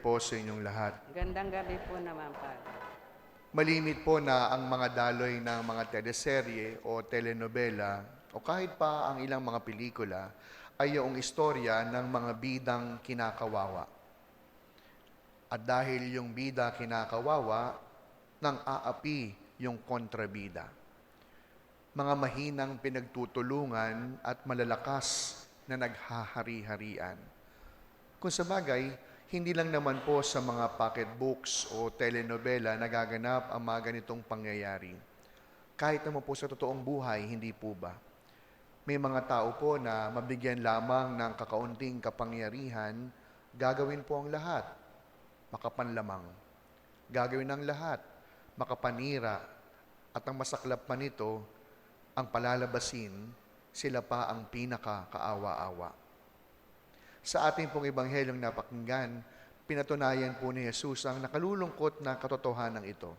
Po sa inyong lahat. Gandang gabi po naman, Father. Malimit po na ang mga daloy ng mga teleserye o telenovela o kahit pa ang ilang mga pelikula ay yung istorya ng mga bidang kinakawawa. At dahil yung bida kinakawawa, nang aapi yung kontrabida. Mga mahinang pinagtutulungan at malalakas na naghahari-harian. Kung sa bagay, hindi lang naman po sa mga pocketbooks o telenovela nagaganap ang mga ganitong pangyayari. Kahit naman po sa totoong buhay, hindi po ba? May mga tao po na mabigyan lamang ng kakaunting kapangyarihan, gagawin po ang lahat, makapanlamang. Gagawin ang lahat, makapanira. At ang masaklap pa nito, ang palalabasin, sila pa ang pinaka-kaawa-awa. Sa ating pong ebanghelyong napakinggan, pinatunayan po ni Jesus ang nakalulungkot na katotohanan ito.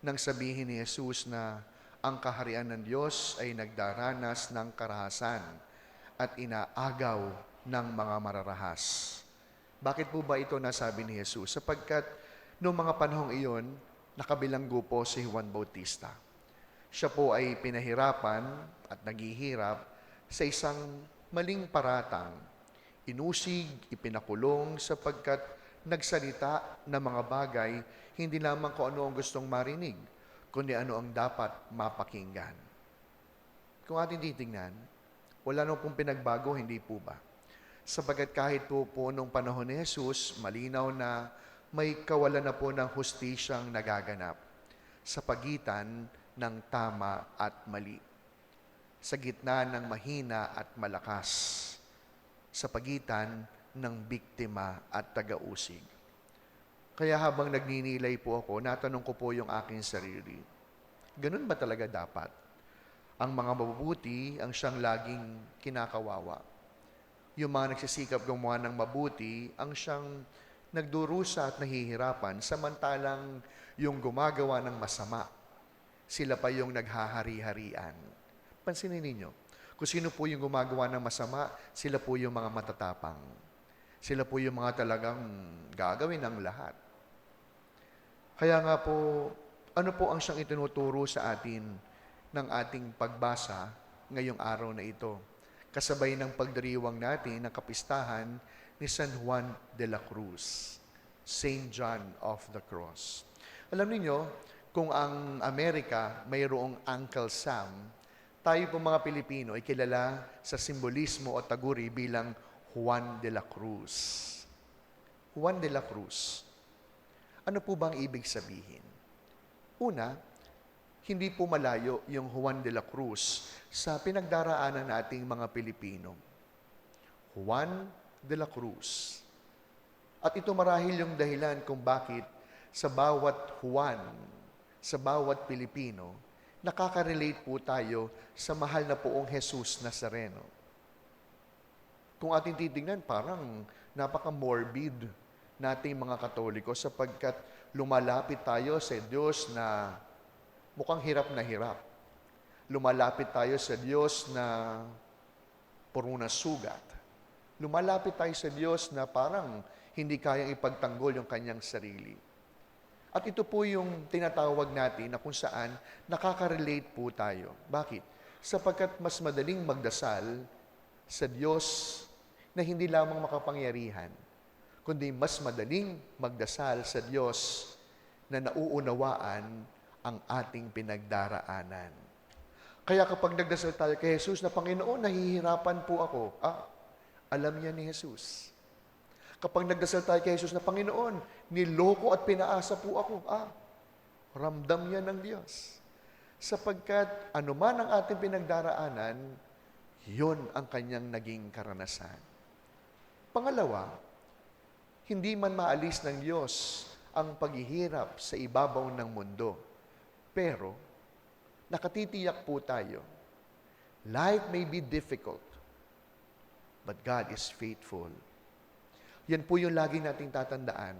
Nang sabihin ni Jesus na ang kaharian ng Diyos ay nagdaranas ng karahasan at inaagaw ng mga mararahas. Bakit po ba ito nasabi ni Jesus? Sapagkat noong mga panahong iyon, nakabilanggo po si Juan Bautista. Siya po ay pinahirapan at naghihirap sa isang maling paratang. Inusig, ipinakulong sapagkat nagsalita ng mga bagay hindi lamang kung ano ang gustong marinig, kundi ano ang dapat mapakinggan. Kung ating titingnan, wala nang pong pinagbago, hindi po ba? Sapagkat kahit po nung panahon ni Jesus, malinaw na may kawalan na po ng hustisyang nagaganap sa pagitan ng tama at mali, sa gitna ng mahina at malakas, sa pagitan ng biktima at taga-usig. Kaya habang nagninilay po ako, natanong ko po yung aking sarili, ganun ba talaga dapat? Ang mga mabubuti ang siyang laging kinakawawa. Yung mga nagsisikap gumawa ng mabuti ang siyang nagdurusa at nahihirapan, samantalang yung gumagawa ng masama, sila pa yung naghahari-harian. Pansinin ninyo, kung sino po yung gumagawa ng masama, sila po yung mga matatapang. Sila po yung mga talagang gagawin ng lahat. Kaya nga po, ano po ang siyang itinuturo sa atin ng ating pagbasa ngayong araw na ito? Kasabay ng pagdiriwang natin ng kapistahan ni San Juan de la Cruz, Saint John of the Cross. Alam niyo, kung ang Amerika mayroong Uncle Sam, tayo po mga Pilipino ay kilala sa simbolismo o taguri bilang Juan de la Cruz. Juan de la Cruz. Ano po bang ibig sabihin? Una, hindi po malayo yung Juan de la Cruz sa pinagdaraanan nating mga Pilipino. Juan de la Cruz. At ito marahil yung dahilan kung bakit sa bawat Juan, sa bawat Pilipino, nakaka-relate po tayo sa mahal na poong Jesus Nazareno. Kung ating titingnan, parang napaka-morbid nating mga Katoliko sapagkat lumalapit tayo sa Diyos na mukhang hirap na hirap. Lumalapit tayo sa Diyos na puro na sugat. Lumalapit tayo sa Diyos na parang hindi kayang ipagtanggol yung kanyang sarili. At ito po yung tinatawag natin na kung saan nakaka-relate po tayo. Bakit? Sapagkat mas madaling magdasal sa Diyos na hindi lamang makapangyarihan, kundi mas madaling magdasal sa Diyos na nauunawaan ang ating pinagdaraanan. Kaya kapag nagdasal tayo kay Jesus na, Panginoon, nahihirapan po ako. Alam niya ni Jesus. Kapag nagdasal tayo kay Jesus na, Panginoon, niloko at pinaasa po ako. Ramdam niya ng Diyos. Sapagkat anuman ang ating pinagdaraanan, yun ang kanyang naging karanasan. Pangalawa, hindi man maalis ng Diyos ang paghihirap sa ibabaw ng mundo. Pero, nakatitiyak po tayo, life may be difficult, but God is faithful. Yan po yung lagi nating tatandaan.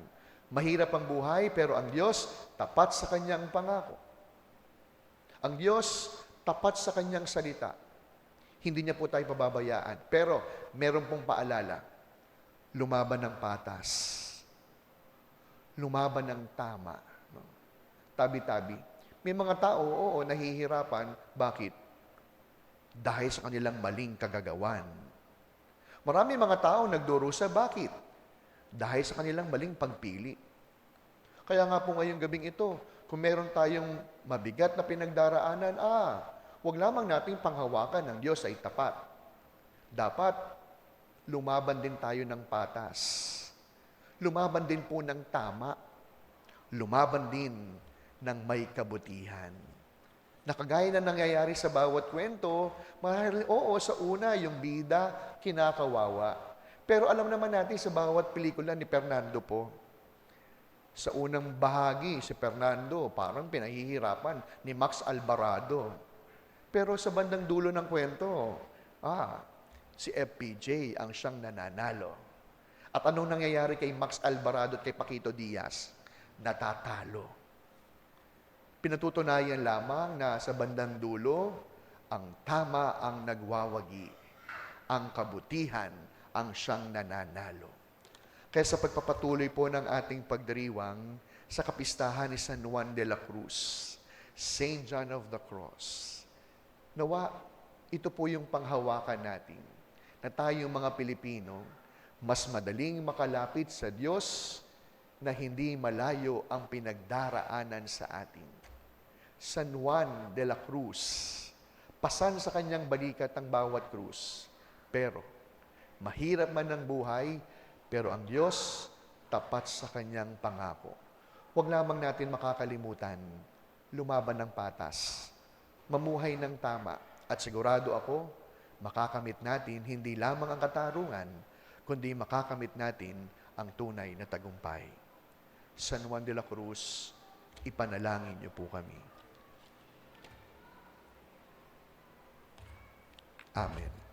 Mahirap ang buhay, pero ang Diyos tapat sa kanyang pangako. Ang Diyos tapat sa kanyang salita. Hindi niya po tayo pababayaan. Pero meron pong paalala, lumaban ng patas. lumaban ng tama. No? Tabi-tabi. May mga tao, oo, nahihirapan. Bakit? Dahil sa kanilang maling kagagawan. Marami mga tao nagdurusa. Bakit? Dahil sa kanilang maling pagpili. Kaya nga po ngayong gabing ito, kung meron tayong mabigat na pinagdaraanan, huwag lamang nating panghawakan ng Diyos ay tapat. Dapat lumaban din tayo ng patas. Lumaban din po ng tama. Lumaban din ng may kabutihan. Nakagaya na nangyayari sa bawat kwento, oo, sa una, yung bida, kinakawawa. Pero alam naman natin sa bawat pelikula ni Fernando po, sa unang bahagi, si Fernando, parang pinahihirapan ni Max Alvarado. Pero sa bandang dulo ng kwento, si FPJ ang siyang nananalo. At anong nangyayari kay Max Alvarado at kay Paquito Diaz? Natatalo. Pinatutunayan lamang na sa bandang dulo, ang tama ang nagwawagi. Ang kabutihan ang siyang nananalo. Kaya sa pagpapatuloy po ng ating pagdiriwang sa kapistahan ni San Juan de la Cruz, Saint John of the Cross, nawa, ito po yung panghawakan natin na tayong mga Pilipino, mas madaling makalapit sa Diyos na hindi malayo ang pinagdaraanan sa atin. San Juan de la Cruz, pasan sa kanyang balikat ang bawat krus. Pero, mahirap man ang buhay, pero ang Diyos, tapat sa kanyang pangako. Huwag lamang natin makakalimutan, lumaban ng patas, mamuhay ng tama, at sigurado ako, makakamit natin hindi lamang ang katarungan, kundi makakamit natin ang tunay na tagumpay. San Juan de la Cruz, ipanalangin niyo po kami. Amen.